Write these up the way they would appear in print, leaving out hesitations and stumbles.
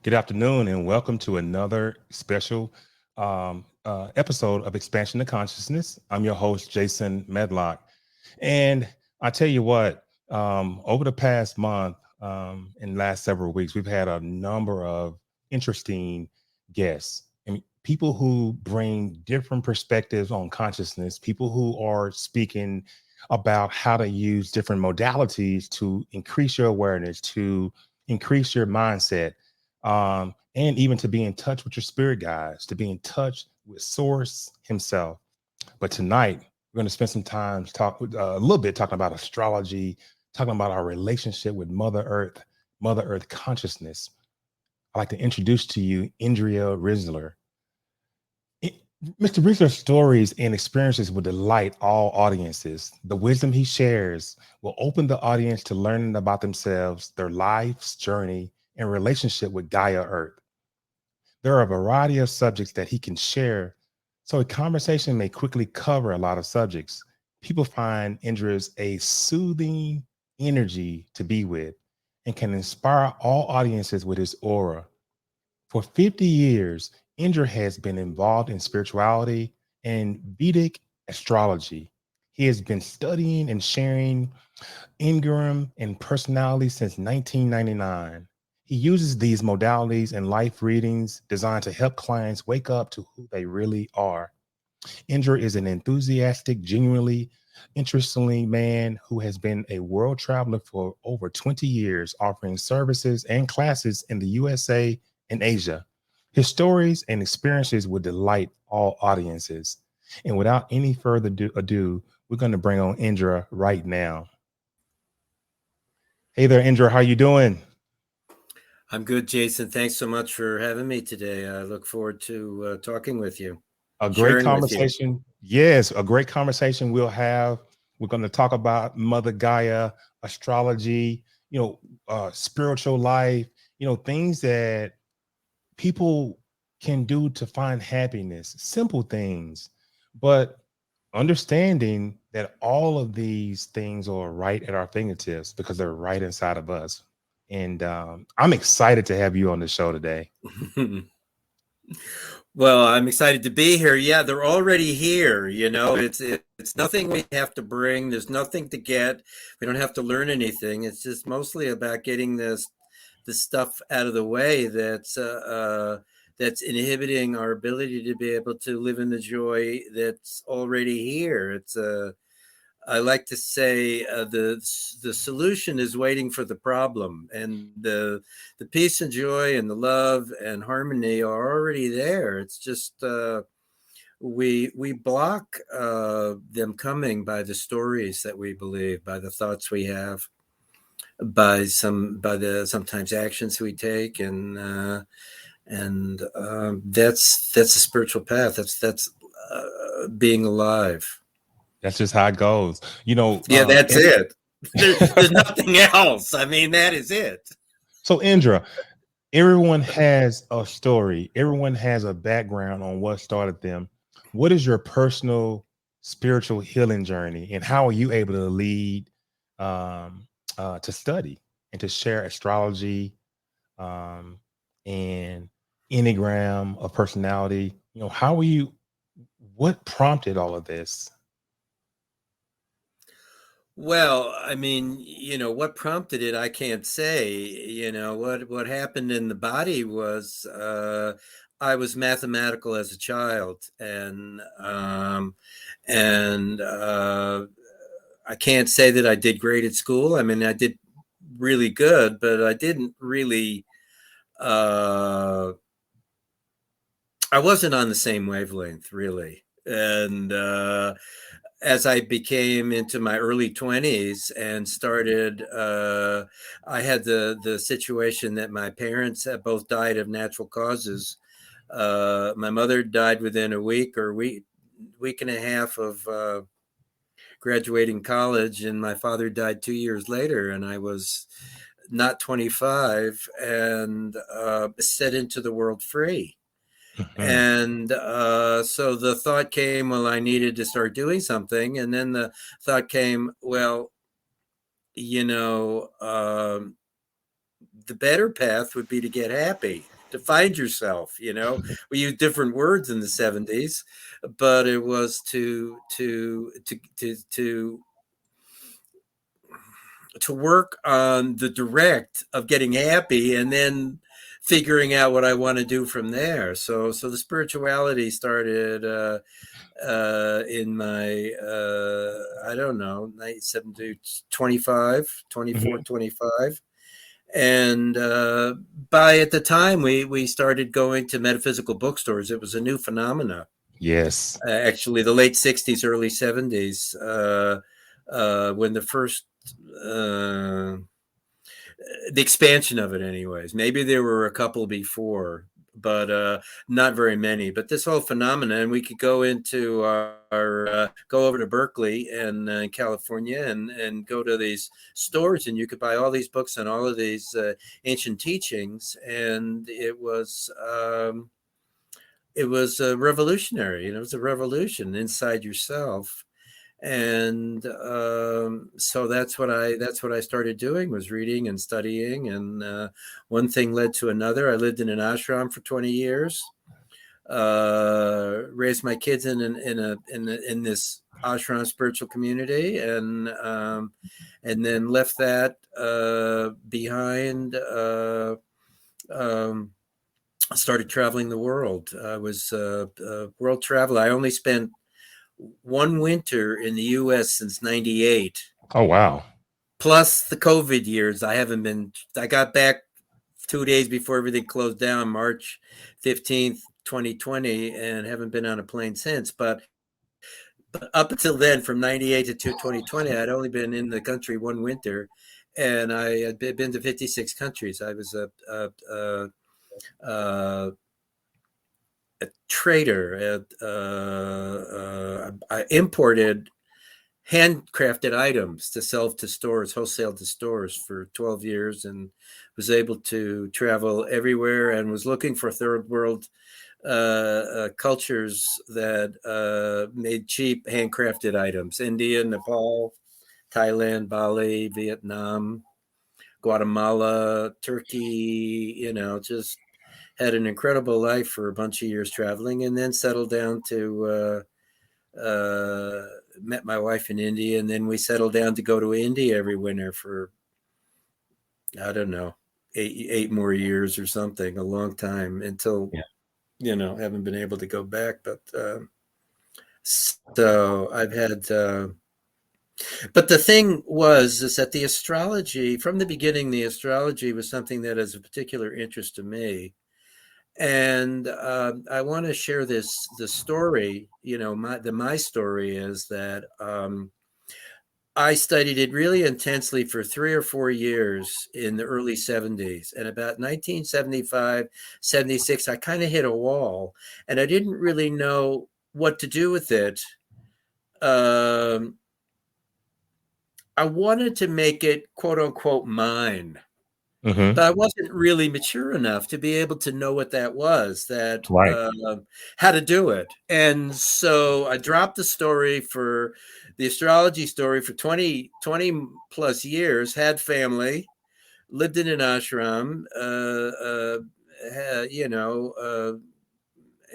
Good afternoon, and welcome to another special episode of Expansion of Consciousness. I'm your host, Jason Medlock. And I tell you what, over the past month and last several weeks, we've had a number of interesting guests and people who bring different perspectives on consciousness, people who are speaking about how to use different modalities to increase your awareness, to increase your mindset, and even to be in touch with your spirit guides, to be in touch with Source Himself. But tonight, we're going to spend some time a little bit talking about astrology, talking about our relationship with Mother Earth consciousness. I'd like to introduce to you Indra Rinzler. Mr. Rinzler's stories and experiences will delight all audiences. The wisdom he shares will open the audience to learning about themselves, their life's journey, and relationship with Gaia Earth. There are a variety of subjects that he can share, so a conversation may quickly cover a lot of subjects. People find Indra's a soothing energy to be with and can inspire all audiences with his aura. For 50 years, Indra has been involved in spirituality and Vedic astrology. He has been studying and sharing Enneagram and Personality since 1999. He uses these modalities and life readings designed to help clients wake up to who they really are. Indra is an enthusiastic, genuinely interesting man who has been a world traveler for over 20 years, offering services and classes in the USA and Asia. His stories and experiences would delight all audiences. And without any further ado, we're going to bring on Indra right now. Hey there, Indra. How you doing? I'm good, Jason. Thanks so much for having me today. I look forward to talking with you, A great sharing with you. conversation. Yes, a great conversation we'll have. We're going to talk about Mother Gaia, astrology, spiritual life, things that people can do to find happiness, simple things, but understanding that all of these things are right at our fingertips because they're right inside of us. And I'm excited to have you on the show today. Well, I'm excited to be here. Yeah, they're already here. It's nothing we have to bring. There's nothing to get. We don't have to learn anything. It's just mostly about getting this stuff out of the way that's inhibiting our ability to be able to live in the joy that's already here. I like to say the solution is waiting for the problem, and the peace and joy and the love and harmony are already there. It's just we block them coming by the stories that we believe, by the thoughts we have, by the sometimes actions we take, and that's a spiritual path. That's being alive. That's just how it goes. Yeah, that's it. There's nothing else. I mean, that is it. So Indra, everyone has a story. Everyone has a background on what started them. What is your personal spiritual healing journey, and how are you able to lead to study and to share astrology and Enneagram of Personality? How are you? What prompted all of this? Well, I mean, what prompted it, I can't say. What happened in the body was I was mathematical as a child, and I can't say that I did great at school. I mean, I did really good, but I didn't really. I wasn't on the same wavelength, really, and as I became into my early 20s and started, I had the situation that my parents had both died of natural causes. My mother died within a week and a half of graduating college, and my father died 2 years later, and I was not 25 and set into the world free. And so the thought came, well, I needed to start doing something. And then the thought came, well, the better path would be to get happy. to find yourself. We use different words in the 70s, but it was to work on the direct of getting happy and then figuring out what I want to do from there. So the spirituality started in my I don't know, 25, 24, Mhm. 25. And by at the time we started going to metaphysical bookstores. It was a new phenomena. Yes. Actually, the late 60s, early 70s, when the first uh, the expansion of it, anyways. Maybe there were a couple before, but not very many. But this whole phenomenon, we could go into go over to Berkeley and California, and go to these stores, and you could buy all these books on all of these ancient teachings, and it was revolutionary. It was a revolution inside yourself. And so that's what I started doing, was reading and studying, and one thing led to another. I lived in an ashram for 20 years, raised my kids in this ashram spiritual community, and then left that behind. Started traveling the world. I was a world traveler. I only spent one winter in the U.S. since '98, Oh, wow. plus the COVID years. I got back 2 days before everything closed down, March 15th, 2020, and haven't been on a plane since. But up until then, from '98 to 2020, I'd only been in the country one winter, and I had been to 56 countries. I was a trader. I imported handcrafted items to sell to stores, wholesale to stores, for 12 years, and was able to travel everywhere, and was looking for third world cultures that made cheap handcrafted items: India, Nepal, Thailand, Bali, Vietnam, Guatemala, Turkey. Just had an incredible life for a bunch of years traveling, and then settled down to met my wife in India, and then we settled down to go to India every winter for, I don't know, eight more years or something, a long time, until Yeah. haven't been able to go back. But so I've had. But the thing is that the astrology, from the beginning, the astrology was something that is of particular interest to me. And I want to share the story. My story is that I studied it really intensely for 3 or 4 years in the early 70s. And about 1975, 76, I kind of hit a wall, and I didn't really know what to do with it. Um, I wanted to make it, quote unquote, mine, Hmm. but I wasn't really mature enough to be able to know what that was, Right. how to do it. And so I dropped the astrology story for 20 plus years, had family, lived in an ashram,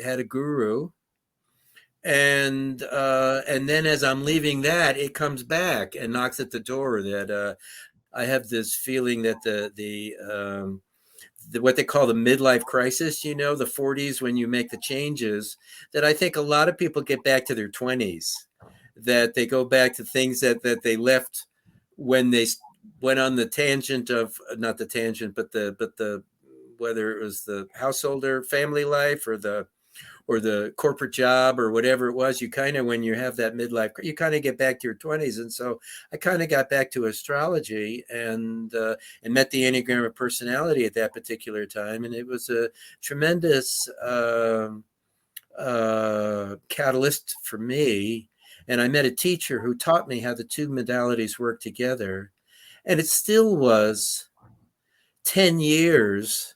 had a guru. And then as I'm leaving that, it comes back and knocks at the door, that I have this feeling that what they call the midlife crisis, the 40s, when you make the changes, that I think a lot of people get back to their 20s, that they go back to things that they left when they went on the tangent of, not the tangent, but the whether it was the household or family life, or the corporate job, or whatever it was. You kind of, when you have that midlife, you kind of get back to your 20s. And so I kind of got back to astrology, and met the Enneagram of Personality at that particular time. And it was a tremendous catalyst for me. And I met a teacher who taught me how the two modalities work together. And it still was 10 years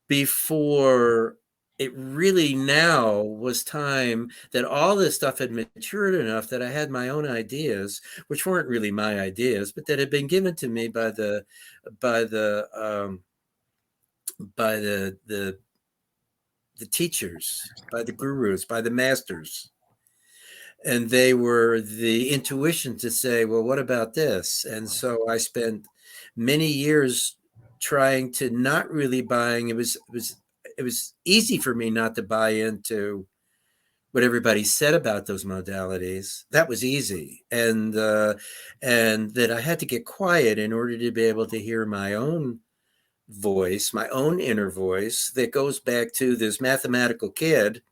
before it really now was time that all this stuff had matured enough that I had my own ideas, which weren't really my ideas, but that had been given to me by the by the teachers, by the gurus, by the masters. And they were the intuition to say, well, what about this? And so I spent many years trying to not really buying. It was easy for me not to buy into what everybody said about those modalities. That was easy, and that I had to get quiet in order to be able to hear my own voice, my own inner voice that goes back to this mathematical kid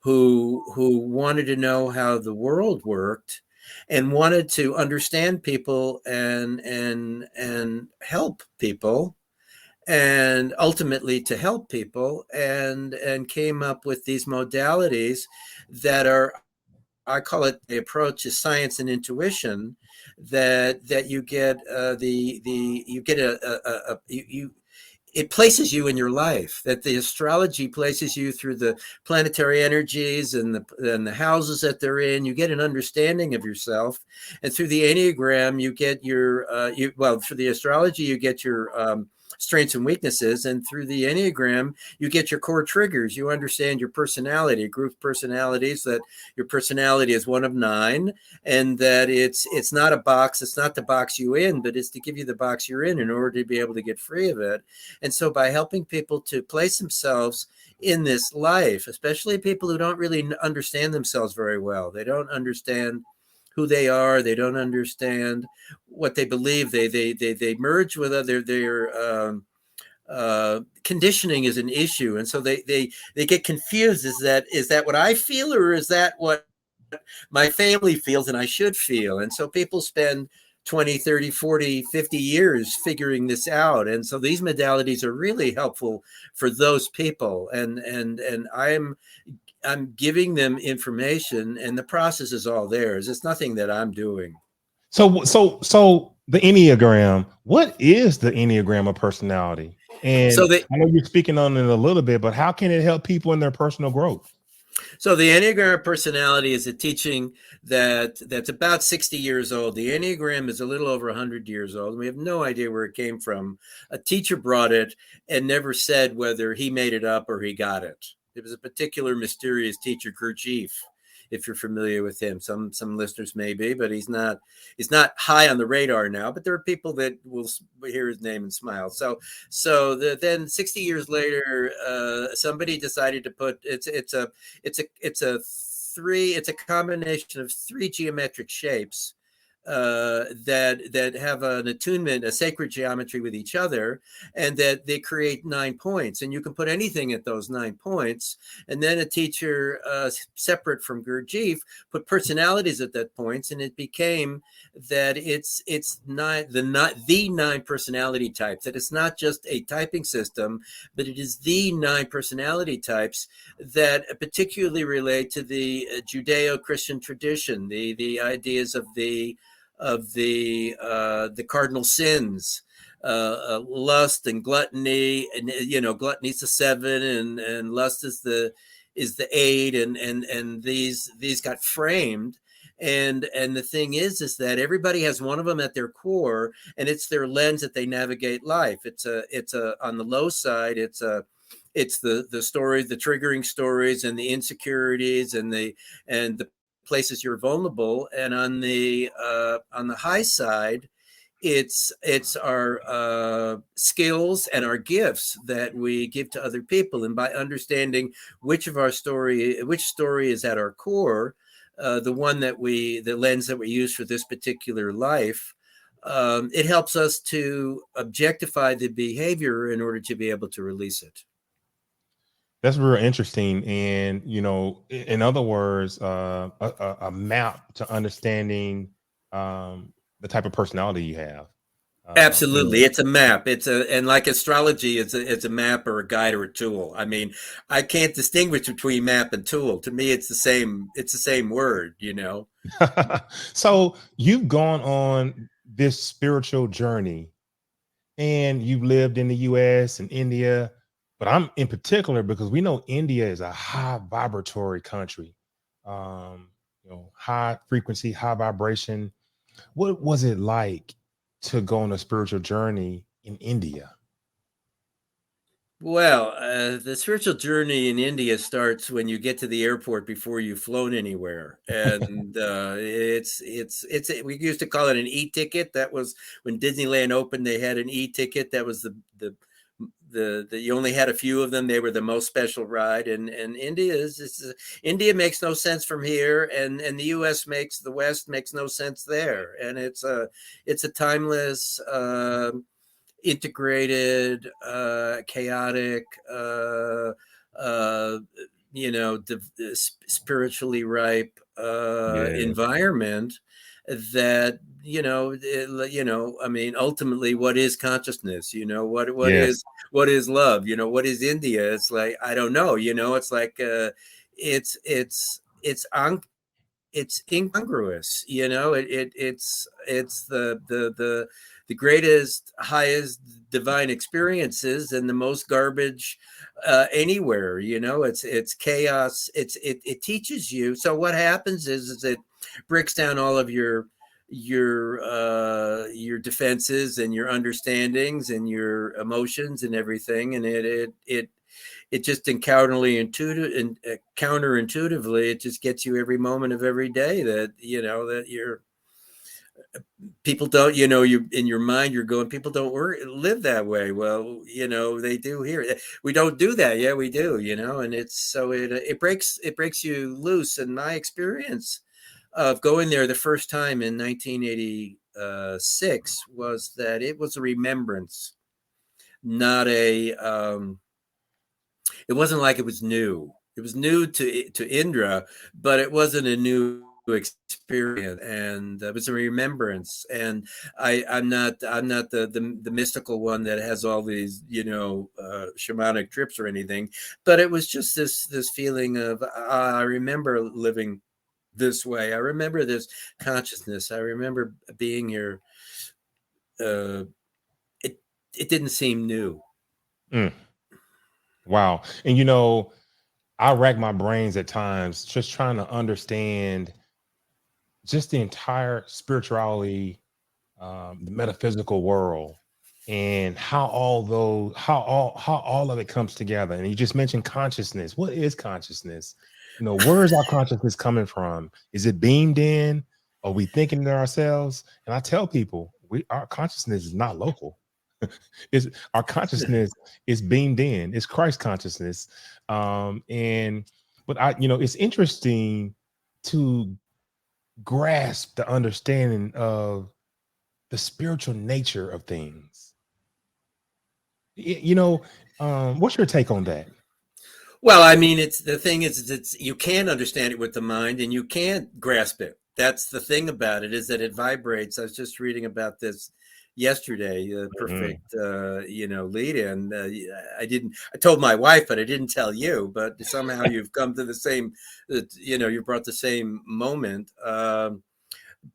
who wanted to know how the world worked and wanted to understand people and help people and ultimately to help people and came up with these modalities that are, I call it, the approach is science and intuition, that you get the you get you it places you in your life, that the astrology places you through the planetary energies and the houses that they're in. You get an understanding of yourself, and through the Enneagram you get your well, for the astrology you get your strengths and weaknesses, and through the Enneagram you get your core triggers. You understand your personality, group personalities, that your personality is one of 9, and that it's not a box, it's not the box you in, but it's to give you the box you're in order to be able to get free of it. And so by helping people to place themselves in this life, especially people who don't really understand themselves very well, they don't understand who they are, they don't understand what they believe, they merge with other, conditioning is an issue, and so they get confused. Is that what I feel, or is that what my family feels and I should feel? And so people spend 20, 30, 40, 50 years figuring this out. And so these modalities are really helpful for those people. And I'm giving them information, and the process is all theirs. It's nothing that I'm doing. So the Enneagram, what is the Enneagram of personality? So And the I know you're speaking on it a little bit, but how can it help people in their personal growth? So the Enneagram of Personality is a teaching that's about 60 years old. The Enneagram is a little over 100 years old. We have no idea where it came from. A teacher brought it and never said whether he made it up or he got it. It was a particular mysterious teacher, Gurdjieff, if you're familiar with him. Some listeners may be, but he's not high on the radar now. But there are people that will hear his name and smile. Then 60 years later, somebody decided to put it's a combination of 3 geometric shapes that have an attunement, a sacred geometry with each other, and that they create 9 points. And you can put anything at those 9 points. And then a teacher, separate from Gurdjieff, put personalities at that points, and it became that it's the 9 personality types. That it's not just a typing system, but it is the 9 personality types that particularly relate to the Judeo-Christian tradition, the ideas of the cardinal sins, lust and gluttony, and gluttony's the 7, and lust is the 8, and these got framed. And the thing is that everybody has one of them at their core, and it's their lens that they navigate life. It's a on the low side, it's the stories, the triggering stories, and the insecurities, and the places you're vulnerable. And on the high side, it's our skills and our gifts that we give to other people. And by understanding which story is at our core, the lens that we use for this particular life, it helps us to objectify the behavior in order to be able to release it. That's real interesting. And, in other words, a map to understanding the type of personality you have. Absolutely, it's a map. And like astrology, it's a map or a guide or a tool. I mean, I can't distinguish between map and tool. To me, it's the same. It's the same word. So you've gone on this spiritual journey and you've lived in the US and India, but I'm in particular because we know India is a high vibratory country, high frequency, high vibration. What was it like to go on a spiritual journey in India? Well, the spiritual journey in India starts when you get to the airport before you've flown anywhere, and we used to call it an e-ticket. That was when Disneyland opened. They had an e-ticket. That was the you only had a few of them. They were the most special ride, and India makes no sense from here, and the West makes no sense there, and it's a timeless. Integrated, chaotic, uh, spiritually ripe Yeah. environment that I mean, ultimately, what is consciousness? Yes. What is love? What is India? It's like, I don't know. It's like it's it's incongruous. It's the greatest, highest divine experiences and the most garbage anywhere. It's chaos. It teaches you. So what happens is it breaks down all of your defenses and your understandings and your emotions and everything, and it just counterintuitively, it just gets you every moment of every day that that you're people don't, you in your mind you're going, people don't live that way. Well, they do here. We don't do that. Yeah, we do. And it's so it breaks you loose. And my experience of going there the first time in 1986 was that it was a remembrance, not a it wasn't like it was new. It was new to Indra, but it wasn't a new experience, and it was a remembrance. And I'm not the mystical one that has all these shamanic trips or anything, but it was just this feeling of, I remember living this way. I remember this consciousness. I remember being here. Uh, it it didn't seem new. Mm, wow. And I rack my brains at times just trying to understand just the entire spirituality, the metaphysical world, and how all of it comes together. And you just mentioned consciousness. What is consciousness? Where is our consciousness coming from? Is it beamed in? Are we thinking it ourselves? And I tell people, our consciousness is not local. Is our consciousness is beamed in. It's Christ consciousness. And but it's interesting to grasp the understanding of the spiritual nature of things. What's your take on that? Well, I mean, it's the thing is, it's you can't understand it with the mind, and you can't grasp it. That's the thing about it, is that it vibrates. I was just reading about this yesterday. Mhm. Perfect, lead in. I told my wife, but I didn't tell you. But somehow you've come to the same. You brought the same moment.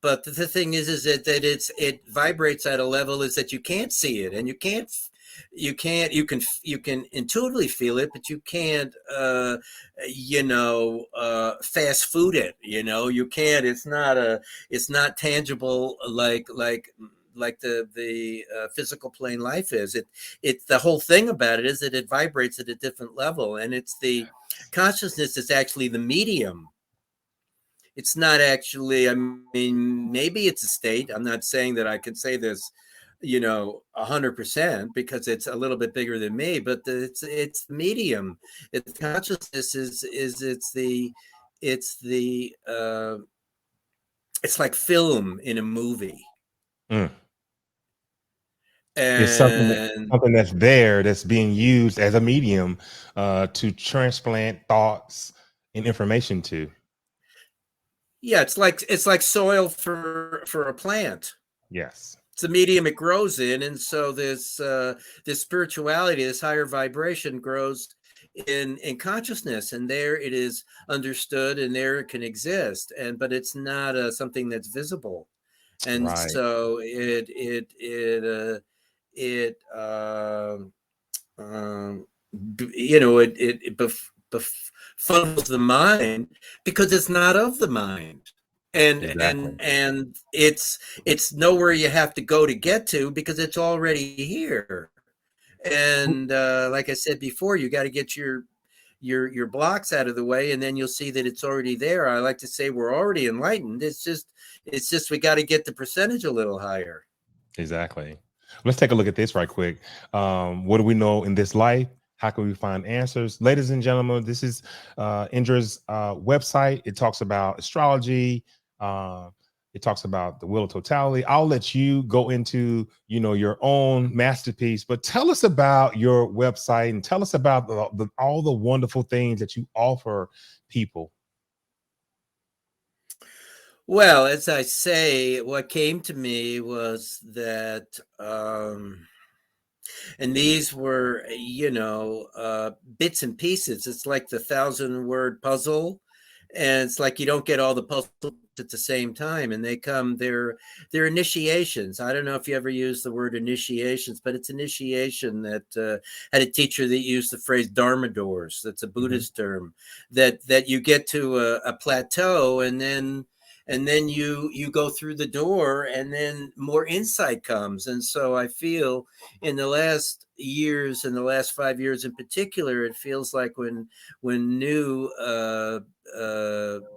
But the thing is that it vibrates at a level is that you can't see it, and you can intuitively feel it, but you can't fast food it. You can't. It's not tangible like the physical plane life is. It's the whole thing about it is that it vibrates at a different level, and it's the consciousness is actually the medium. It's not actually, I mean, maybe it's a state. I'm not saying that I can say this 100%, because it's a little bit bigger than me, but it's the medium. It's consciousness is it's the it's like film in a movie. Mm. It's And something that's there that's being used as a medium to transplant thoughts and information to. yeah, it's like soil for a plant. Yes. It's the medium it grows in, and so this spirituality, this higher vibration, grows in consciousness, and there it is understood, and there it can exist, but it's not something that's visible. And Right. so it um, it befuddles the mind because it's not of the mind, and and Exactly. and it's nowhere you have to go to get to, because it's already here. And like I said before, you got to get your blocks out of the way, and then you'll see that it's already there. I like to say we're already enlightened. It's just we got to get the percentage a little higher. Exactly. Let's take a look at this right quick. What do we know in this life? How can we find answers? Ladies and gentlemen, this is Indra's website. It talks about astrology. Uh, it talks about the wheel of totality. I'll let you go into, your own masterpiece, but tell us about your website and tell us about all the wonderful things that you offer people. Well, as I say, what came to me was that and these were bits and pieces. It's like the 1,000-word puzzle, and it's like you don't get all the puzzle at the same time, and they're initiations. I don't know if you ever use the word initiations, but it's initiation that had a teacher that used the phrase dharma doors. That's a Mhm. Buddhist term, that you get to a plateau, and then you go through the door, and then more insight comes. And so I feel in the last years, in the last 5 years in particular, it feels like when new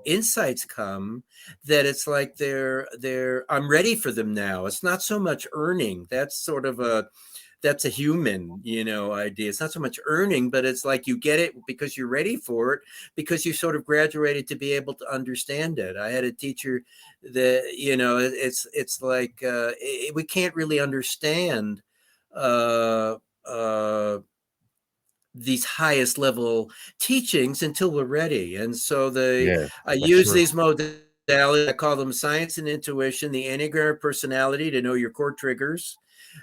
insights come, that it's like I'm ready for them now. It's not so much earning. That's a human, idea. It's not so much earning, but it's like you get it because you're ready for it, because you sort of graduated to be able to understand it. I had a teacher that, it's like we can't really understand uh, uh, these highest level teachings until we're ready. And so Yeah, I that's use true. these modalities. I call them science and intuition, the Enneagram of Personality to know your core triggers,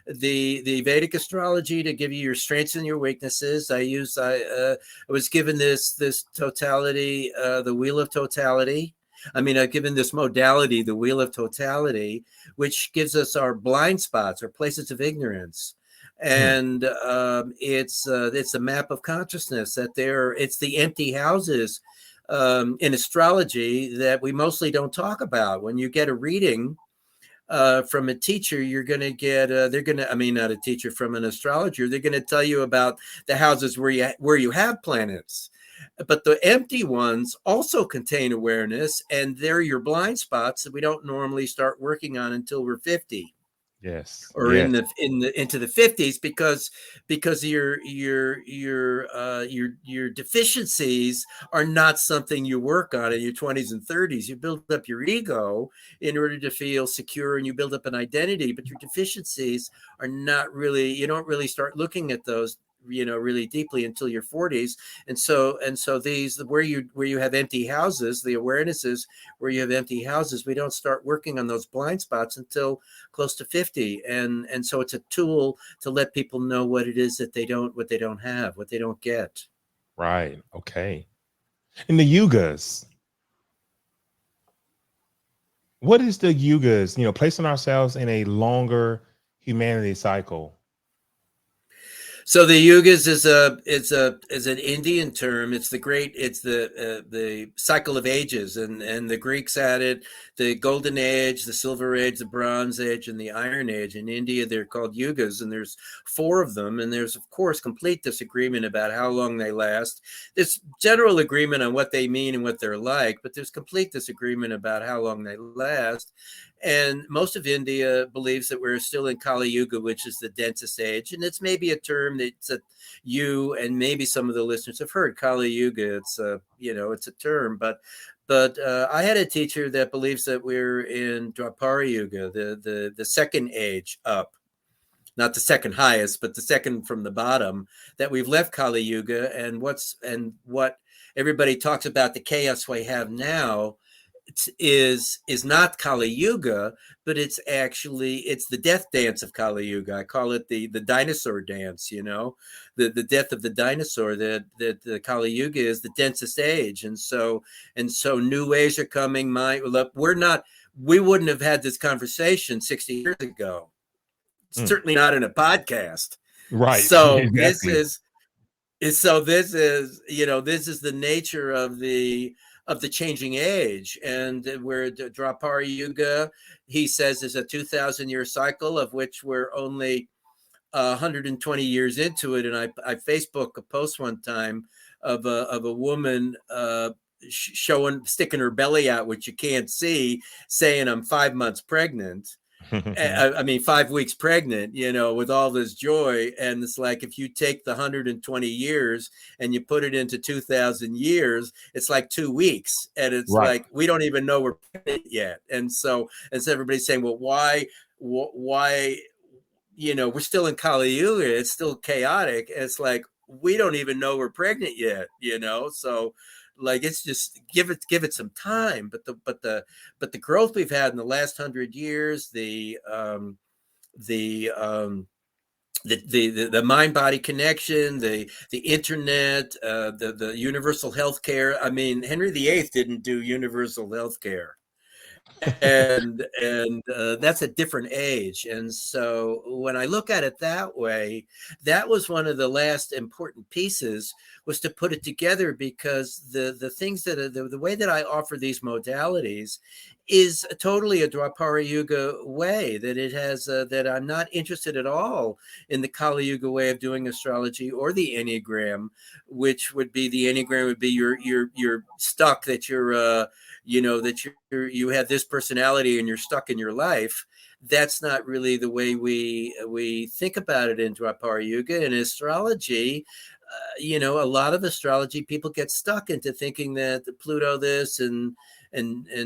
the Vedic astrology to give you your strengths and your weaknesses. I was given this totality, the wheel of totality. I've given this modality, the wheel of totality, which gives us our blind spots or places of ignorance. Hmm. And it's a map of consciousness it's the empty houses in astrology that we mostly don't talk about. When you get a reading from a teacher, you're going to get they're going to, not a teacher, from an astrologer, they're going to tell you about the houses where you have planets, but the empty ones also contain awareness, and they're your blind spots that we don't normally start working on until we're 50 Yes. or Yes. into the 50s, because your deficiencies are not something you work on in your 20s and 30s. You build up your ego in order to feel secure, and you build up an identity, but your deficiencies are not really, you don't really start looking at those really deeply until your 40s. And so these, where you have empty houses, the awarenesses where you have empty houses, we don't start working on those blind spots until close to 50. And so it's a tool to let people know what it is that what they don't have, what they don't get. Right. Okay. In the yugas, what is the yugas? Placing ourselves in a longer humanity cycle. So the yugas is an Indian term. It's the cycle of ages, and the Greeks had it: the Golden Age, the Silver Age, the Bronze Age, and the Iron Age. In India, they're called yugas, and there's four of them. And there's, of course, complete disagreement about how long they last. There's general agreement on what they mean and what they're like, but there's complete disagreement about how long they last. And most of India believes that we're still in Kali Yuga, which is the densest age. And it's maybe a term that you and maybe some of the listeners have heard. Kali Yuga, it's a term. But I had a teacher that believes that we're in Dwapara Yuga, the second age up, not the second highest, but the second from the bottom, that we've left Kali Yuga. And what everybody talks about, the chaos we have now, is not Kali Yuga, but it's the death dance of Kali Yuga. I call it the dinosaur dance. The death of the dinosaur. That the Kali Yuga is the densest age, and so new ways are coming. We wouldn't have had this conversation 60 years ago. Mm. Certainly not in a podcast. Right. So this Exactly. is the nature of the changing age. And where the Dwapara Yuga, he says, is a 2,000-year cycle, of which we're only 120 years into it, and I Facebook a post one time of a woman sticking her belly out, which you can't see, saying I'm 5 months pregnant. I mean, 5 weeks pregnant, with all this joy. And it's like, if you take the 120 years and you put it into 2000 years, it's like 2 weeks. And it's Right. like, we don't even know we're pregnant yet. And so everybody's saying, well, why, we're still in Kali Yuga. It's still chaotic. And it's like, we don't even know we're pregnant yet, So like, it's just give it some time. But the growth we've had in the last 100 years, the mind body connection, the internet, the universal health care. I mean, Henry VIII didn't do universal health care, and that's a different age. And so when I look at it that way, that was one of the last important pieces, was to put it together, because the things that are, the way that I offer these modalities is totally a Dwapara Yuga way, that it has that I'm not interested at all in the Kali Yuga way of doing astrology or the Enneagram, which would be, the Enneagram would be you're stuck, that that you have this personality and you're stuck in your life. That's not really the way we think about it in Dwapara Yuga. In astrology, a lot of astrology people get stuck into thinking that the Pluto this and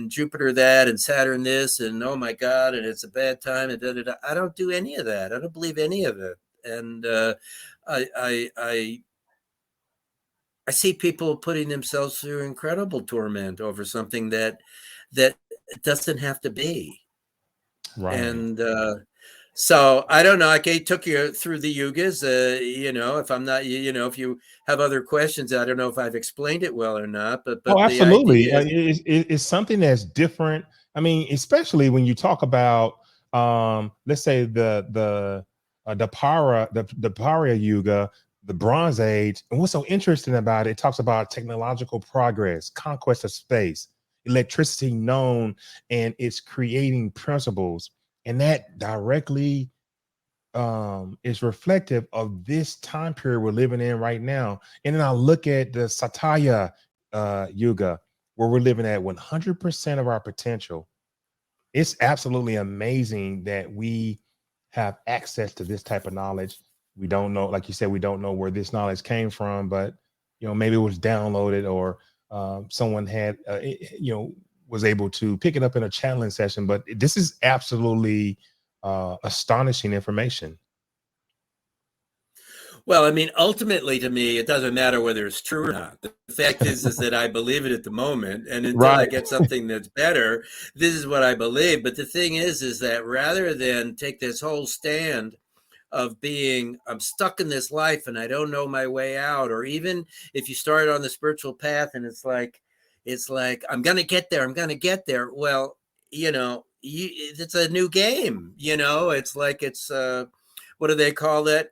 Jupiter that and Saturn this, and oh my God, and it's a bad time, and da, da, da. I don't do any of that. I don't believe any of it. And I, I I I see people putting themselves through incredible torment over something that doesn't have to be. Right. And so I don't know. I took you through the yugas. If I'm not, if you have other questions, I don't know if I've explained it well or not. But Oh, the absolutely. idea is, It's something that's different. I mean, especially when you talk about, let's say the Parya Yuga, the Bronze Age, and what's so interesting about it, it talks about technological progress, conquest of space, electricity known, and it's creating principles, and that directly is reflective of this time period we're living in right now. And then I look at the Satya Yuga, where we're living at 100% of our potential. It's absolutely amazing that we have access to this type of knowledge. We don't know, like you said, we don't know where this knowledge came from, but maybe it was downloaded, or someone had was able to pick it up in a channeling session. But this is absolutely astonishing information. well, I mean, ultimately, to me, it doesn't matter whether it's true or not. The fact is that I believe it at the moment, and until I Right. get something that's better, this is what I believe. But the thing is that rather than take this whole stand of being, I'm stuck in this life and I don't know my way out, or even if you start on the spiritual path and it's like I'm gonna get there, I'm gonna get there. Well, it's a new game. It's like, what do they call that?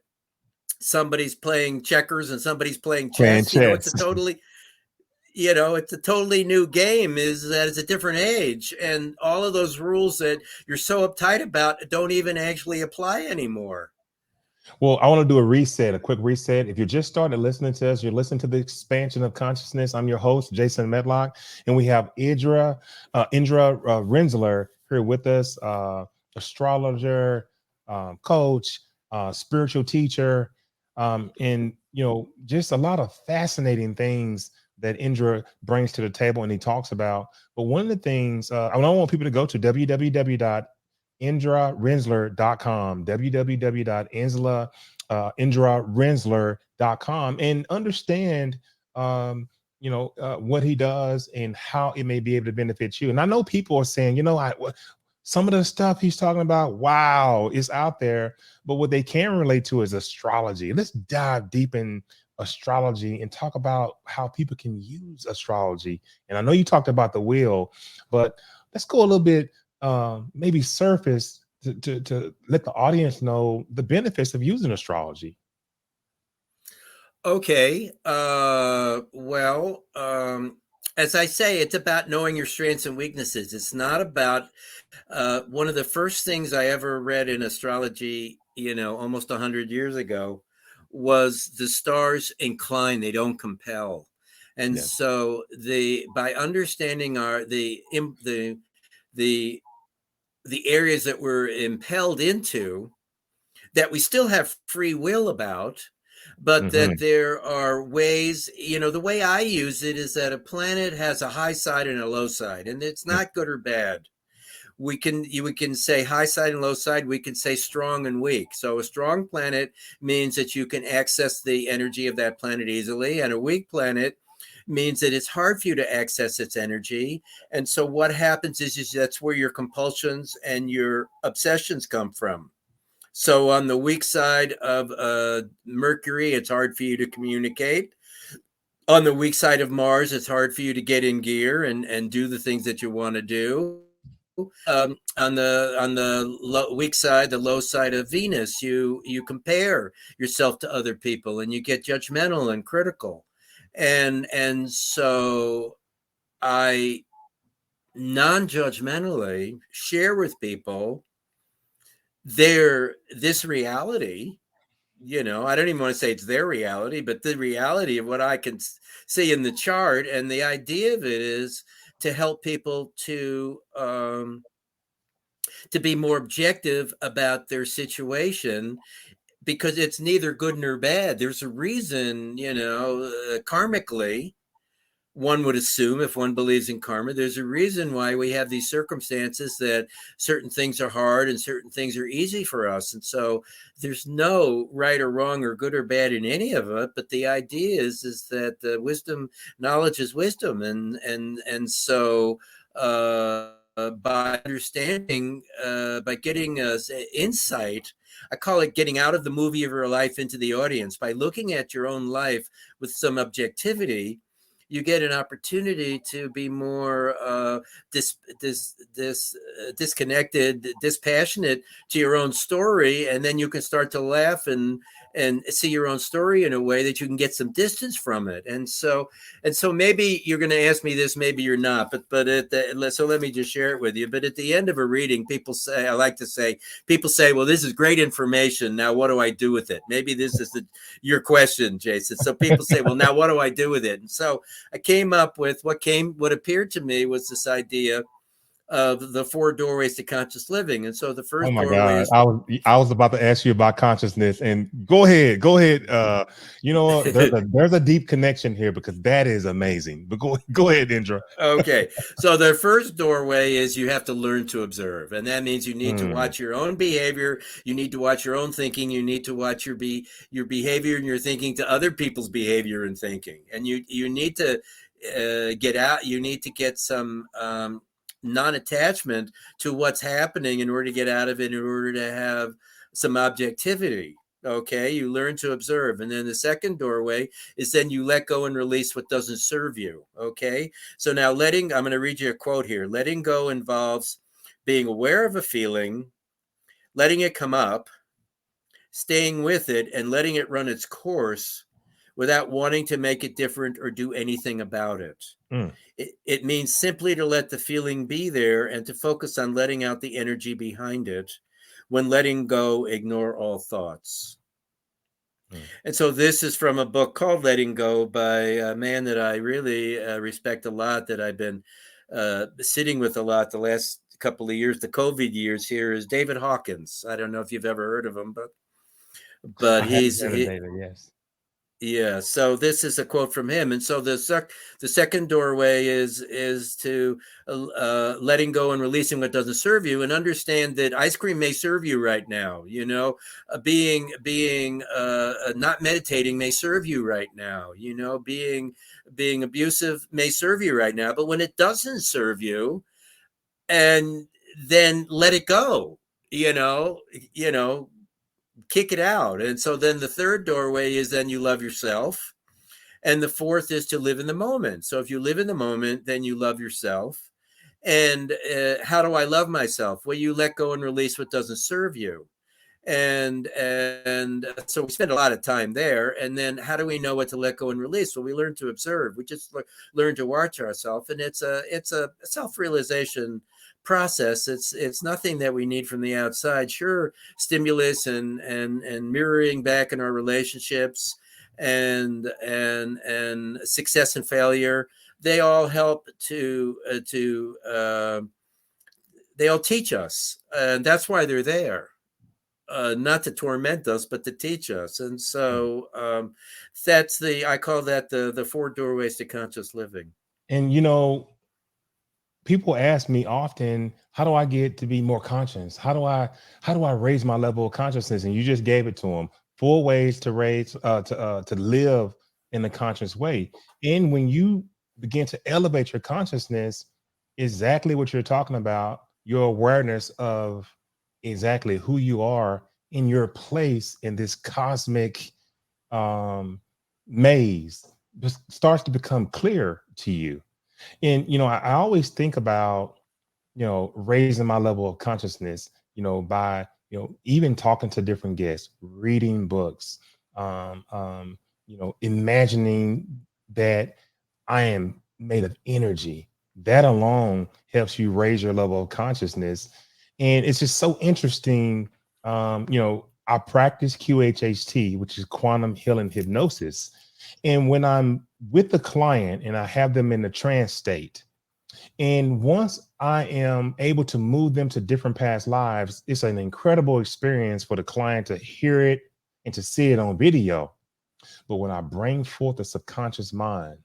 Somebody's playing checkers and somebody's playing Playing chess. It's a chess. totally it's a totally new game. Is that it's a different age, and all of those rules that you're so uptight about don't even actually apply anymore. Well, I want to do a reset, a quick reset. If you just started listening to us, you're listening to the expansion of consciousness. I'm your host, Jason Medlock, and we have Indra Rinzler here with us, astrologer, coach, spiritual teacher, and just a lot of fascinating things that Indra brings to the table and he talks about. But one of the things I want people to go to www.indrarinzler.com, www.indrarinzler.com, and understand what he does and how it may be able to benefit you. And I know people are saying, some of the stuff he's talking about, wow, is out there, but what they can relate to is astrology. Let's dive deep in astrology and talk about how people can use astrology. And I know you talked about the wheel, but let's go a little bit, maybe surface to let the audience know the benefits of using astrology. Okay. Well, as I say, it's about knowing your strengths and weaknesses. It's not about one of the first things I ever read in astrology almost 100 years ago, was the stars incline, they don't compel. And Yes. so by understanding the the areas that we're impelled into, that we still have free will about, but that Hmm. there are ways, the way I use it is that a planet has a high side and a low side, and it's not good or bad. We can say high side and low side. We can say strong and weak. So a strong planet means that you can access the energy of that planet easily, and a weak planet means that it's hard for you to access its energy. And so what happens is that's where your compulsions and your obsessions come from. So on the weak side of Mercury, it's hard for you to communicate. On the weak side of Mars, it's hard for you to get in gear and do the things that you want to do. On the weak side, the low side of Venus, you compare yourself to other people and you get judgmental and critical. And so I non-judgmentally share with people this reality. I don't even want to say it's their reality, but the reality of what I can see in the chart. And the idea of it is to help people to be more objective about their situation, because it's neither good nor bad. There's a reason, karmically, one would assume, if one believes in karma, there's a reason why we have these circumstances, that certain things are hard and certain things are easy for us. And so there's no right or wrong or good or bad in any of it. But the idea is that the knowledge is wisdom. And so by understanding, by getting us insight, I call it getting out of the movie of your life into the audience. By looking at your own life with some objectivity, you get an opportunity to be more disconnected, dispassionate to your own story, and then you can start to laugh and see your own story in a way that you can get some distance from it. And so maybe you're going to ask me this, maybe you're not, so let me just share it with you. But at the end of a reading, I like to say, people say, well, this is great information. Now, what do I do with it? Maybe this is your question, Jason. So people say, well, now what do I do with it? And so I came up with what appeared to me was this idea of the 4 doorways to conscious living. And so the Oh first my doorway God. is I was about to ask you about consciousness, and go ahead. Go ahead. You know what? There's a deep connection here, because that is amazing. But go ahead, Indra. okay. So the first doorway is you have to learn to observe. And that means you need to Mm, watch your own behavior. You need to watch your own thinking. You need to watch your behavior and your thinking to other people's behavior and thinking. And you need to get out. You need to get some non-attachment to what's happening in order to get out of it, in order to have some objectivity. Okay, you learn to observe. And then the second doorway is then you let go and release what doesn't serve you. Okay, so now I'm going to read you a quote here. Letting go involves being aware of a feeling, letting it come up, staying with it, and letting it run its course without wanting to make it different or do anything about it. mm, It means simply to let the feeling be there and to focus on letting out the energy behind it. When letting go, ignore all thoughts. mm. And so this is from a book called Letting Go by a man that I really respect a lot, that I've been sitting with a lot the last couple of years, the COVID years here, is David Hawkins. I don't know if you've ever heard of him, but I have he's heard of David. Yes. yeah. So this is a quote from him. And so the second doorway is to letting go and releasing what doesn't serve you, and understand that ice cream may serve you right now. Being not meditating may serve you right now. Being abusive may serve you right now. But when it doesn't serve you, and then let it go. You know. You know Kick it out. And so then the third doorway is then you love yourself. And the fourth is to live in the moment. So if you live in the moment, then you love yourself. And how do I love myself? Well, you let go and release what doesn't serve you. And so we spend a lot of time there. And then how do we know what to let go and release? Well, we learn to observe. We just learn to watch ourselves, and it's a self-realization process. It's nothing that we need from the outside. Sure, stimulus and mirroring back in our relationships, and success and failure, they all help they all teach us, and that's why they're there. Not to torment us, but to teach us. And so that's I call that the four doorways to conscious living. And people ask me often, how do I get to be more conscious? How do I raise my level of consciousness? And you just gave it to them. Four ways to raise to live in a conscious way. And when you begin to elevate your consciousness, exactly what you're talking about, your awareness of exactly who you are in your place in this cosmic maze just starts to become clear to you. And I always think about raising my level of consciousness by even talking to different guests, reading books, imagining that I am made of energy. That alone helps you raise your level of consciousness. And it's just so interesting. I practice QHHT, which is quantum healing hypnosis. And when I'm with the client and I have them in the trance state, and once I am able to move them to different past lives, it's an incredible experience for the client to hear it and to see it on video. But when I bring forth the subconscious mind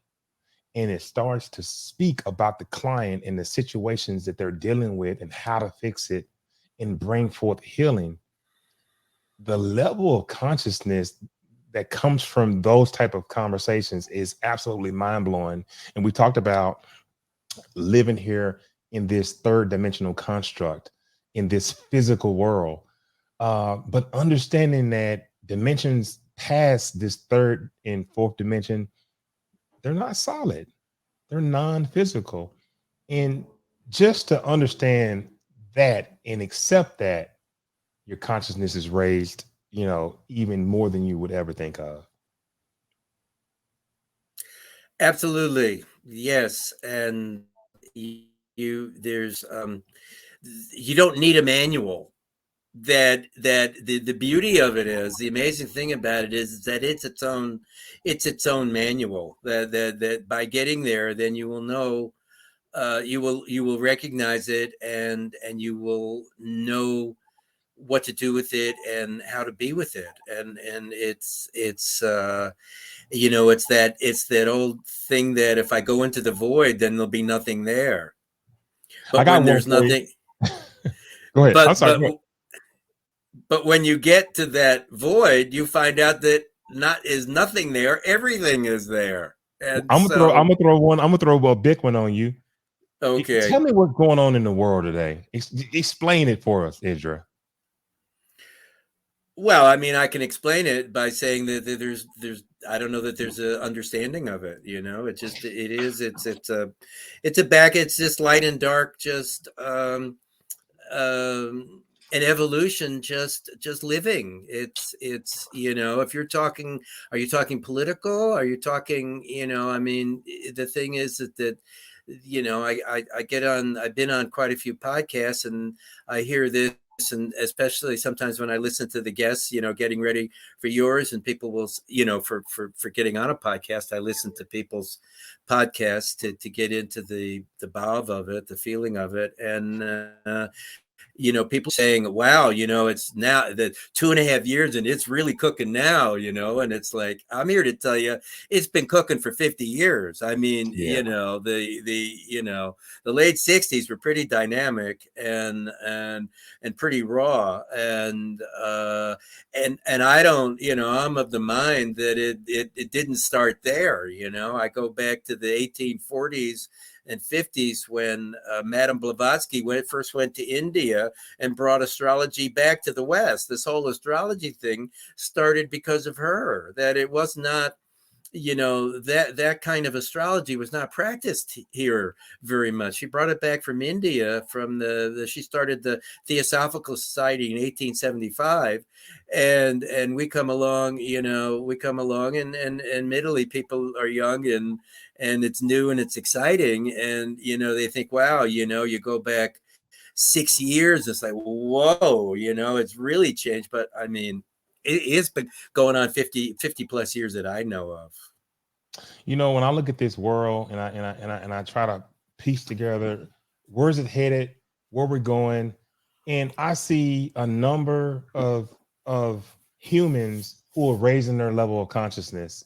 and it starts to speak about the client and the situations that they're dealing with and how to fix it and bring forth healing, the level of consciousness that comes from those type of conversations is absolutely mind-blowing. And we talked about living here in this third dimensional construct in this physical world, but understanding that dimensions past this third and fourth dimension, they're not solid, they're non-physical. And just to understand that and accept that, your consciousness is raised even more than you would ever think of. Absolutely, yes. And there's you don't need a manual. That the beauty of it is, the amazing thing about it is that it's its own manual. That by getting there, then you will know, you will recognize it, and you will know what to do with it and how to be with it. And it's that old thing that if I go into the void, then there'll be nothing there. I But got when one there's for you. nothing, Go ahead. I'm but sorry. but Go ahead. but when you get to that void, you find out that not is nothing there, everything is there. And I'm gonna throw. I'm so, gonna throw one. I'm gonna throw a big one on you. Tell okay. me what's going on in the world today. Explain it for us, Indra. Well, I mean, I can explain it by saying that there's I don't know that there's a understanding of it. It just it is it's just light and dark, just an evolution, just living. It's if you're talking, are you talking political, are you talking, I mean, the thing is that I get on, I've been on quite a few podcasts, and I hear this, and especially sometimes when I listen to the guests, getting ready for yours, and people will, for getting on a podcast, I listen to people's podcasts to get into the vibe of it, the feeling of it. And people saying, wow, it's now the 2.5 years and it's really cooking now, and it's like, I'm here to tell you, it's been cooking for 50 years. I mean, Yeah, the late 60s were pretty dynamic and pretty raw. And I don't, I'm of the mind that it didn't start there. I go back to the 1840s and 50s when Madame Blavatsky first went to India and brought astrology back to the West. This whole astrology thing started because of her. That it was not that kind of astrology was not practiced here very much. She brought it back from India, from she started the Theosophical Society in 1875, and we come along, and admittedly people are young, and it's new and it's exciting, and they think, wow, you go back 6 years, it's like, whoa, it's really changed. But I mean, it's been going on 50 plus years that I know of. When I look at this world and I try to piece together where's it headed, where we're going, and I see a number of humans who are raising their level of consciousness,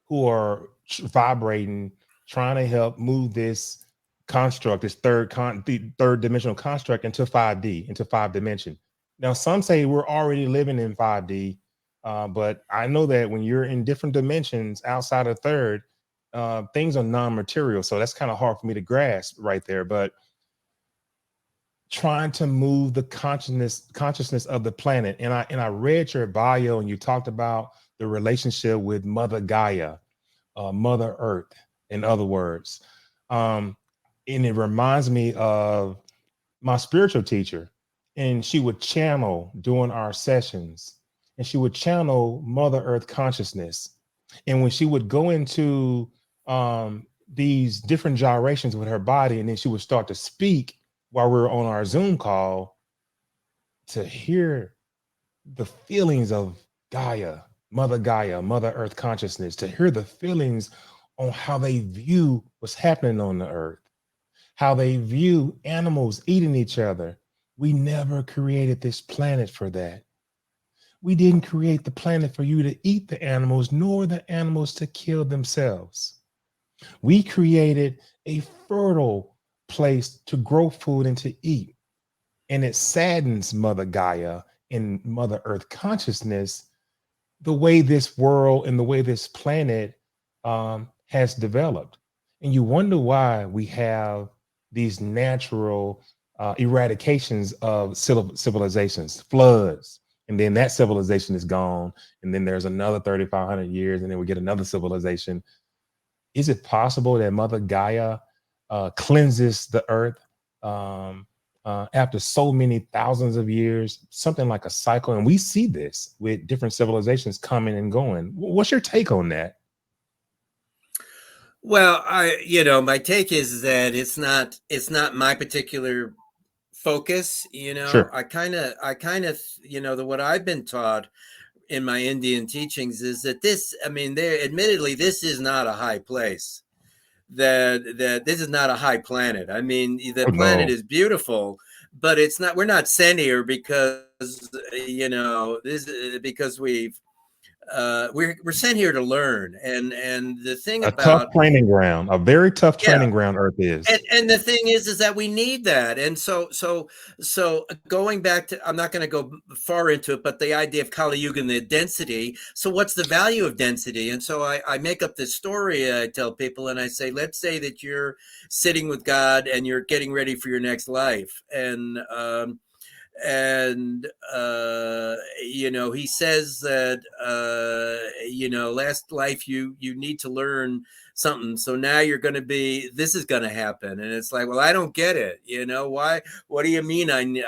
who are vibrating, trying to help move this construct, this the third dimensional construct into 5D, into 5 dimension. Now, some say we're already living in 5D, but I know that when you're in different dimensions outside of third, things are non-material, so that's kind of hard for me to grasp right there. But trying to move the consciousness of the planet, and I read your bio, and you talked about the relationship with Mother Gaia, Mother Earth, in other words, and it reminds me of my spiritual teacher, and she would channel during our sessions, and she would channel Mother Earth consciousness, and when she would go into these different gyrations with her body, and then she would start to speak while we were on our Zoom call, to hear the feelings of Gaia, Mother Earth consciousness, to hear the feelings on how they view what's happening on the earth, how they view animals eating each other. We never created this planet for that. We didn't create the planet for you to eat the animals, nor the animals to kill themselves. We created a fertile place to grow food and to eat. And it saddens Mother Gaia and Mother Earth consciousness, the way this world and the way this planet has developed. And you wonder why we have these natural eradications of civilizations, floods, and then that civilization is gone. And then there's another 3,500 years, and then we get another civilization. Is it possible that Mother Gaia cleanses the earth after so many thousands of years, something like a cycle? And we see this with different civilizations coming and going. What's your take on that? Well, my take is that it's not my particular focus. Sure. I kind of, what I've been taught in my Indian teachings is that admittedly, this is not a high place. That this is not a high planet. I mean, the Oh, planet no. is beautiful, but it's not. We're not sent here because because we're sent here to learn. And the thing A tough about training ground, a very tough yeah, training ground, Earth is. and the thing is that we need that. And so going back to, I'm not going to go far into it, but the idea of Kali Yuga and the density. So what's the value of density? And so I make up this story. I tell people, and I say, let's say that you're sitting with God and you're getting ready for your next life, and he says that last life you need to learn something, so now you're going to be, this is going to happen. And it's like, well, I don't get it. Why? What do you mean I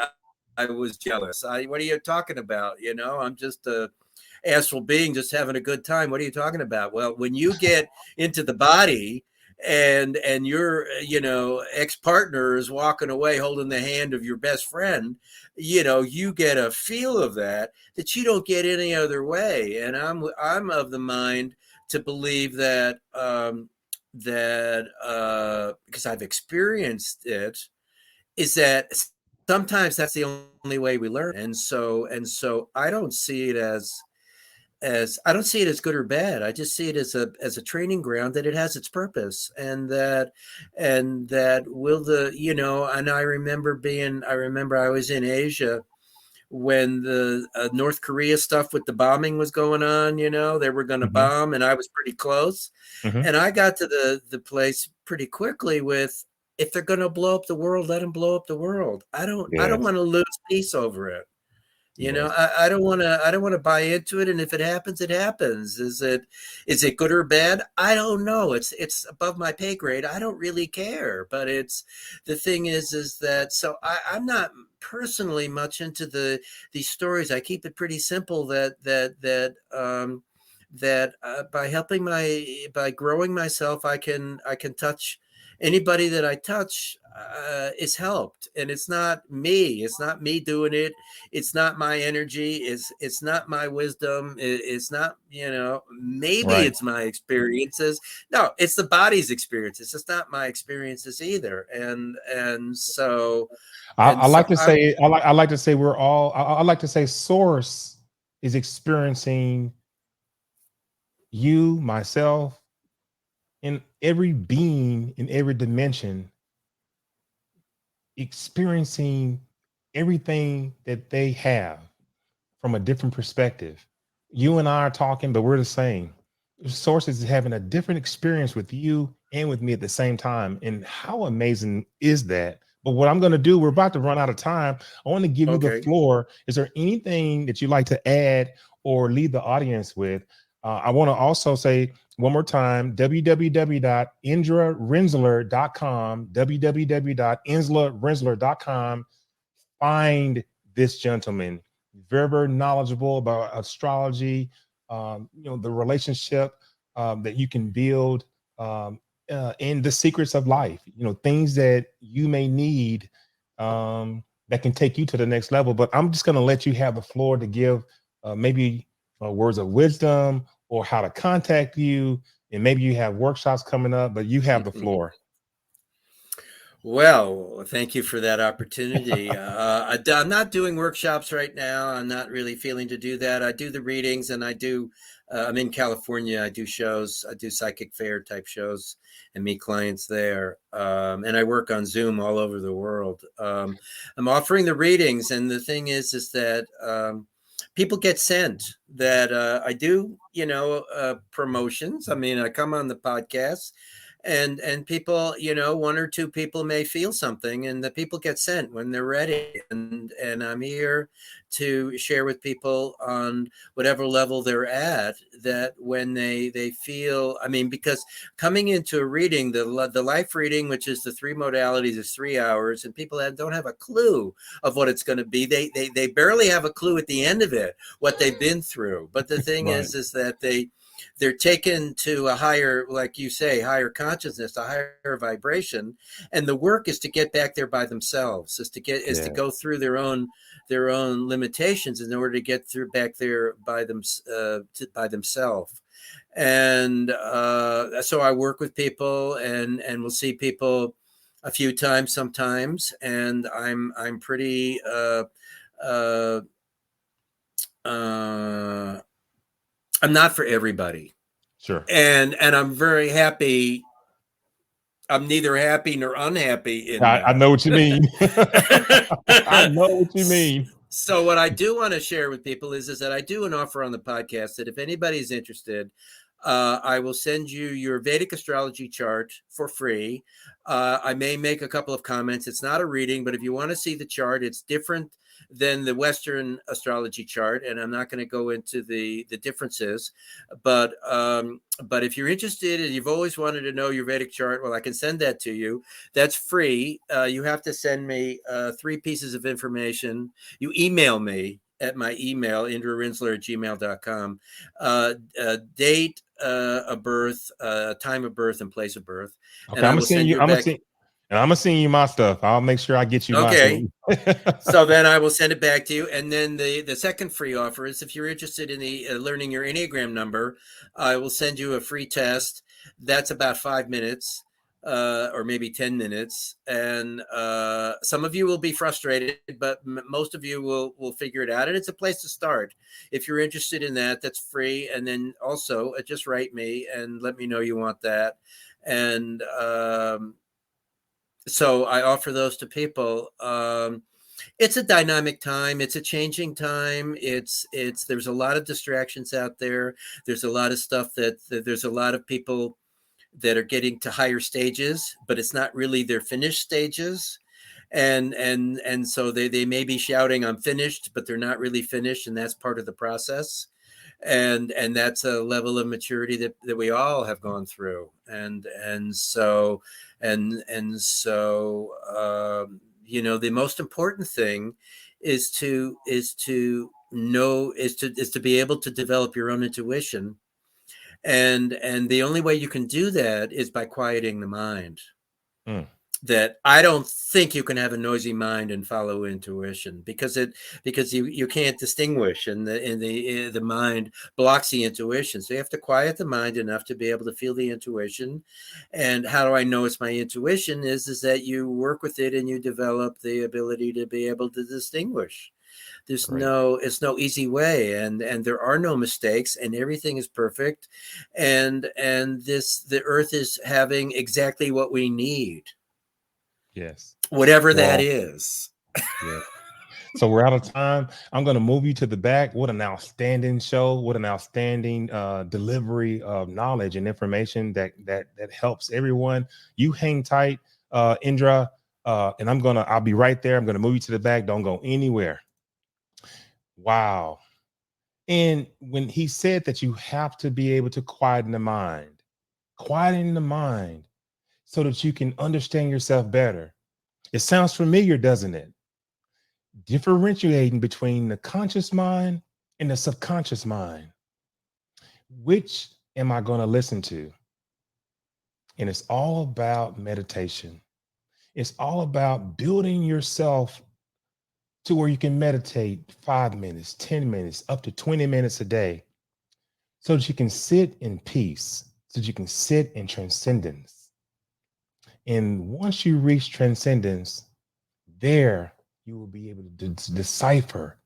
was jealous? What are you talking about? I'm just a astral being just having a good time. What are you talking about? Well, when you get into the body, and your ex-partner is walking away holding the hand of your best friend, you get a feel of that you don't get any other way. And I'm of the mind to believe that because I've experienced it, is that sometimes that's the only way we learn. And so I don't see it as good or bad. I just see it as a training ground, that it has its purpose, and that will and I remember I was in Asia when the North Korea stuff with the bombing was going on. They were going to Hmm. bomb, and I was pretty close, Hmm. and I got to the place pretty quickly with, if they're going to blow up the world, let them blow up the world. I don't Yes. want to lose peace over it. You know, Yes. I don't want to. I don't want to buy into it. And if it happens, it happens. Is it good or bad? I don't know. It's above my pay grade. I don't really care. But it's the thing is that so I'm not personally much into these stories. I keep it pretty simple. That by helping by growing myself, I can touch anybody that I touch is helped, and it's not me. It's not me doing it. It's not my energy. It's not my wisdom. It's not, maybe Right. it's my experiences. No, it's the body's experiences. It's not my experiences either. And so I like to I'm say I like to say we're all I like to say source is experiencing you, myself, and every being in every dimension experiencing everything that they have from a different perspective. You and I are talking, but we're the same. Sources is having a different experience with you and with me at the same time. And how amazing is that? But what I'm going to do, we're about to run out of time. I want to give you the okay. floor. Is there anything that you'd like to add or leave the audience with? I want to also say one more time, www.indrarinzler.com, www.indrarinzler.com. Find this gentleman, very, very knowledgeable about astrology, the relationship that you can build, and the secrets of life, things that you may need that can take you to the next level. But I'm just going to let you have the floor to give maybe words of wisdom or how to contact you. And maybe you have workshops coming up, but you have the floor. Well, thank you for that opportunity. I'm not doing workshops right now. I'm not really feeling to do that. I do the readings, and I'm in California. I do shows. I do psychic fair type shows and meet clients there. And I work on Zoom all over the world. I'm offering the readings, and the thing is that people get sent that I do, promotions. I mean, I come on the podcast, and people, one or two people may feel something, and the people get sent when they're ready, and I'm here to share with people on whatever level they're at, that when they feel, I mean, because coming into a reading, the life reading, which is the three modalities, is 3 hours, and people don't have a clue of what it's going to be. They barely have a clue at the end of it what they've been through. But the thing Right. is that they're taken to a higher, like you say, higher consciousness, a higher vibration, and the work is to get back there by themselves, is to Yeah. go through their own limitations in order to get through back there by themselves. And so I work with people, and we'll see people a few times sometimes, and I'm pretty uh, uh, I'm not for everybody. Sure. And I'm very happy. I'm neither happy nor unhappy in I that. know what you mean. I know what you mean. So what I do want to share with people is that I do an offer on the podcast that if anybody's interested, I will send you your Vedic astrology chart for free. I may make a couple of comments. It's not a reading, but if you want to see the chart, it's different than the Western astrology chart, and I'm not going to go into the differences. But if you're interested and you've always wanted to know your Vedic chart, well, I can send that to you. That's free. You have to send me 3 pieces of information. You email me at my email, indrarinzler@gmail.com, date of birth, time of birth, and place of birth, Okay, and I'm I gonna will send send you. you I'm gonna back. send, and I'm gonna send you my stuff. I'll make sure I get you my. So Okay, so then I will send it back to you. And then the second free offer is if you're interested in the learning your Enneagram number, I will send you a free test. That's about 5 minutes. Or maybe 10 minutes, and some of you will be frustrated, but most of you will figure it out, and it's a place to start. If you're interested in that, that's free. And then also just write me and let me know you want that. And so I offer those to people. It's a dynamic time. It's a changing time. There's a lot of distractions out there. There's a lot of stuff that there's a lot of people that are getting to higher stages, but it's not really their finished stages. And so they may be shouting, "I'm finished," but they're not really finished, and that's part of the process. And that's a level of maturity that we all have gone through. And so the most important thing is to know is to be able to develop your own intuition. And the only way you can do that is by quieting the mind. Mm. That I don't think you can have a noisy mind and follow intuition, because you can't distinguish, and the mind blocks the intuition. So you have to quiet the mind enough to be able to feel the intuition. And how do I know it's my intuition? Is that you work with it and you develop the ability to be able to distinguish. Great. It's no easy way, and there are no mistakes, and everything is perfect, and the earth is having exactly what we need, Yes. whatever that Well, is. yeah. So we're out of time. I'm going to move you to the back. What an outstanding show! What an outstanding delivery of knowledge and information that helps everyone. You hang tight, Indra, and I'll be right there. I'm gonna move you to the back. Don't go anywhere. Wow. And when he said that you have to be able to quieten the mind so that you can understand yourself better. It sounds familiar, doesn't it? Differentiating between the conscious mind and the subconscious mind. Which am I going to listen to? And it's all about meditation. It's all about building yourself to where you can meditate 5 minutes, 10 minutes, up to 20 minutes a day, so that you can sit in peace, so that you can sit in transcendence. And once you reach transcendence, there you will be able to decipher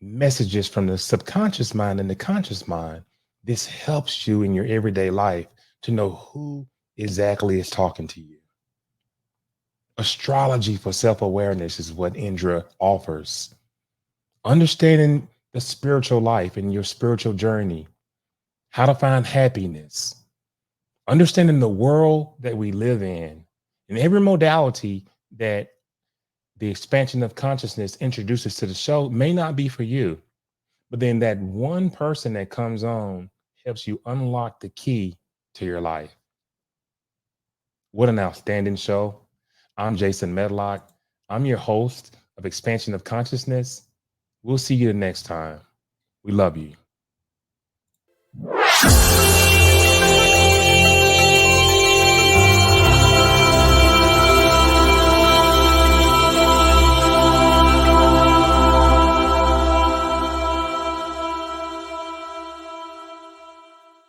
messages from the subconscious mind and the conscious mind. This helps you in your everyday life to know who exactly is talking to you. Astrology for self awareness is what Indra offers. Understanding the spiritual life and your spiritual journey, how to find happiness, understanding the world that we live in, and every modality that the expansion of consciousness introduces to the show may not be for you. But then that one person that comes on helps you unlock the key to your life. What an outstanding show. I'm Jason Medlock. I'm your host of Expansion of Consciousness. We'll see you the next time. We love you.